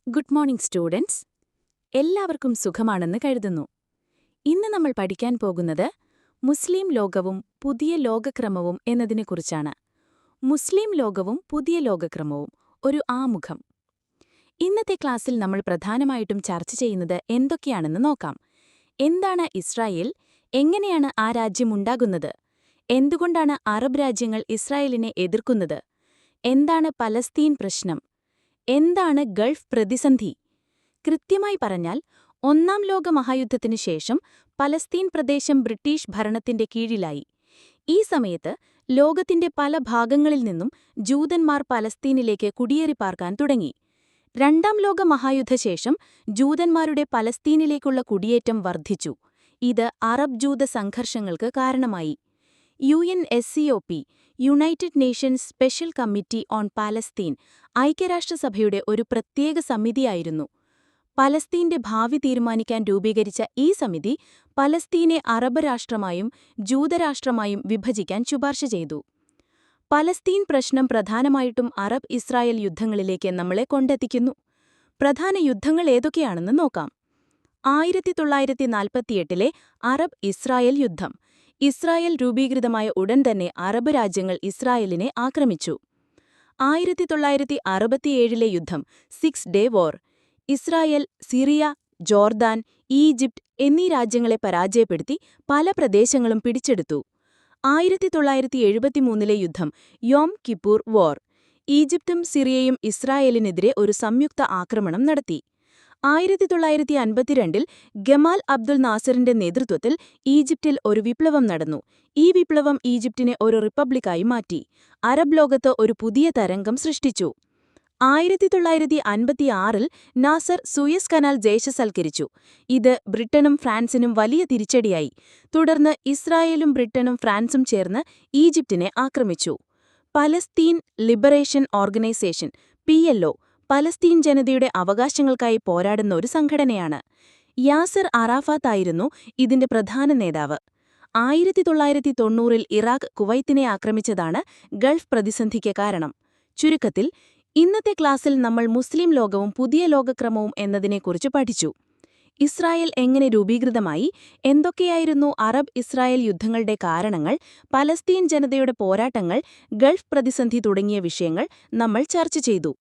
Good morning students. എല്ലാവർക്കും സുഖമാണെന്ന് കരുതുന്നു. ഇന്ന് നമ്മൾ പഠിക്കാൻ പോകുന്നത് മുസ്ലിം ലോകവും പുതിയ ലോകക്രമവും എന്നതിനെക്കുറിച്ചാണ്. മുസ്ലിം ലോകവും പുതിയ ലോകക്രമവും ഒരു ആമുഖം. ഇന്നത്തെ ക്ലാസ്സിൽ നമ്മൾ പ്രധാനമായിട്ടും ചർച്ച ചെയ്യുന്നത് എന്തൊക്കെയാണെന്ന് നോക്കാം. എന്താണ് ഇസ്രായേൽ? എങ്ങനെയാണ് ആ രാജ്യം ഉണ്ടാകുന്നത്? എന്തുകൊണ്ടാണ് അറബ് രാജ്യങ്ങൾ ഇസ്രായേലിനെ എതിർക്കുന്നത്? എന്താണ് പലസ്തീൻ പ്രശ്നം? എന്താണ് ഗൾഫ് പ്രതിസന്ധി? കൃത്യമായി പറഞ്ഞാൽ, ഒന്നാം ലോക മഹായുദ്ധത്തിനു ശേഷം പലസ്തീൻ പ്രദേശം ബ്രിട്ടീഷ് ഭരണത്തിന്റെ കീഴിലായി. ഈ സമയത്ത് ലോകത്തിന്റെ പല ഭാഗങ്ങളിൽ നിന്നും ജൂതന്മാർ പലസ്തീനിലേക്ക് കുടിയേറിപ്പാർക്കാൻ തുടങ്ങി. രണ്ടാം ലോക മഹായുദ്ധശേഷം ജൂതന്മാരുടെ പലസ്തീനിലേക്കുള്ള കുടിയേറ്റം വർദ്ധിച്ചു. ഇത് അറബ് ജൂത സംഘർഷങ്ങൾക്ക് കാരണമായി. UNSCOP, United Nations special committee on Palestine, ഐക്യരാഷ്ട്രസഭയുടെ ഒരു പ്രത്യേക സമിതിയായിരുന്നു. പലസ്തീന്റെ ഭാവി തീരുമാനിക്കാൻ രൂപീകരിച്ച ഈ സമിതി പലസ്തീനെ അറബ് രാഷ്ട്രമായും ജൂതരാഷ്ട്രമായും വിഭജിക്കാൻ ശുപാർശ ചെയ്തു. പലസ്തീൻ പ്രശ്നം പ്രധാനമായിട്ടും അറബ് ഇസ്രായേൽ യുദ്ധങ്ങളിലേക്ക് നമ്മളെ കൊണ്ടെത്തിക്കുന്നു. പ്രധാന യുദ്ധങ്ങൾ ഏതൊക്കെയാണെന്ന് നോക്കാം. 1948 അറബ് ഇസ്രായേൽ യുദ്ധം. ഇസ്രായേൽ രൂപീകൃതമായ ഉടൻ തന്നെ അറബ് രാജ്യങ്ങൾ ഇസ്രായേലിനെ ആക്രമിച്ചു. 1967 യുദ്ധം, 6 ഡേ വാർ. ഇസ്രായേൽ സിറിയ, ജോർദാൻ, ഈജിപ്ത് എന്നീ രാജ്യങ്ങളെ പരാജയപ്പെടുത്തി പല പ്രദേശങ്ങളും പിടിച്ചെടുത്തു. 1973 യുദ്ധം, യോം കിപ്പൂർ വാർ. ഈജിപ്തും സിറിയയും ഇസ്രായേലിനെതിരെ ഒരു സംയുക്ത ആക്രമണം നടത്തി. 1952 ഗമാൽ അബ്ദുൽ നാസറിന്റെ നേതൃത്വത്തിൽ ഈജിപ്തിൽ ഒരു വിപ്ലവം നടന്നു. ഈ വിപ്ലവം ഈജിപ്തിനെ ഒരു റിപ്പബ്ലിക്കായി മാറ്റി. അറബ് ലോകത്ത് ഒരു പുതിയ തരംഗം സൃഷ്ടിച്ചു. 1956 നാസർ സൂയസ് കനാൽ ദേശസൽക്കരിച്ചു. ഇത് ബ്രിട്ടനും ഫ്രാൻസിനും വലിയ തിരിച്ചടിയായി. തുടർന്ന് ഇസ്രായേലും ബ്രിട്ടനും ഫ്രാൻസും ചേർന്ന് ഈജിപ്തിനെ ആക്രമിച്ചു. Palestine liberation organisation (PLO) Palestine ജനതയുടെ അവകാശങ്ങൾക്കായി പോരാടുന്ന ഒരു സംഘടനയാണ്. യാസർ അറാഫാത്ത് ആയിരുന്നു ഇതിന്റെ പ്രധാന നേതാവ്. 1990 ഇറാഖ് കുവൈത്തിനെ ആക്രമിച്ചതാണ് ഗൾഫ് പ്രതിസന്ധിക്ക് കാരണം. ചുരുക്കത്തിൽ, ഇന്നത്തെ ക്ലാസ്സിൽ നമ്മൾ മുസ്ലിം ലോകവും പുതിയ ലോകക്രമവും എന്നതിനെക്കുറിച്ച് പഠിച്ചു. ഇസ്രായേൽ എങ്ങനെ രൂപീകൃതമായി, എന്തൊക്കെയായിരുന്നു അറബ് ഇസ്രായേൽ യുദ്ധങ്ങളുടെ കാരണങ്ങൾ, പലസ്തീൻ ജനതയുടെ പോരാട്ടങ്ങൾ, ഗൾഫ് പ്രതിസന്ധി തുടങ്ങിയ വിഷയങ്ങൾ നമ്മൾ ചർച്ച ചെയ്തു.